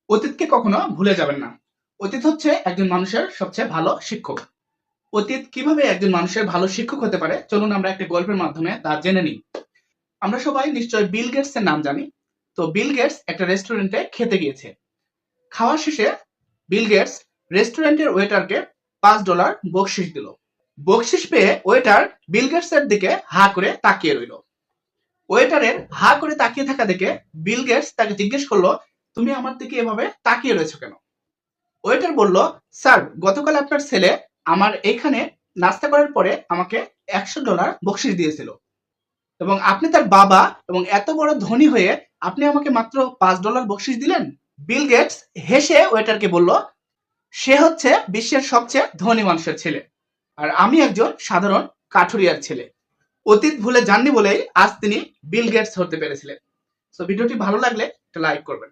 অতীতকে কখনো ভুলে যাবেন না। অতীত হচ্ছে একজন মানুষের সবচেয়ে ভালো শিক্ষক। অতীত কিভাবে একজন মানুষের ভালো শিক্ষক হতে পারে, চলুন আমরা একটা গল্পের মাধ্যমে তা জেনে নিই। আমরা সবাই নিশ্চয়ই বিল গেটস এর নাম জানি। তো বিল গেটস একটা রেস্টুরেন্টে খেতে গিয়েছে। খাওয়া শেষে বিল গেটস রেস্টুরেন্টের ওয়েটারকে $5 বকশিশ দিল। বকশিশ পেয়ে ওয়েটার বিল গেটস এর দিকে হা করে তাকিয়ে রইল। ওয়েটারের হা করে তাকিয়ে থাকা দেখে বিল গেটস তাকে জিজ্ঞেস করলো, তুমি আমার দিকে এভাবে তাকিয়ে রয়েছো কেন? ওয়েটার বলল, স্যার, গতকাল আপনার ছেলে আমার এইখানে নাস্তা করার পরে আমাকে $100 বকশিশ দিয়েছিল এবং আপনি তার বাবা এবং এত বড় ধনী হয়ে আপনি আমাকে মাত্র $5 বকশিশ দিলেন। বিল গেটস হেসে ওয়েটারকে বলল, সে হচ্ছে বিশ্বের সবচেয়ে ধনী মানুষের ছেলে আর আমি একজন সাধারণ কাঠুরিয়ার ছেলে। অতীত ভুলে যাননি বলেই আজ তিনি বিল গেটস হতে পেরেছিলেন। তো ভিডিওটি ভালো লাগলে একটা লাইক করবেন।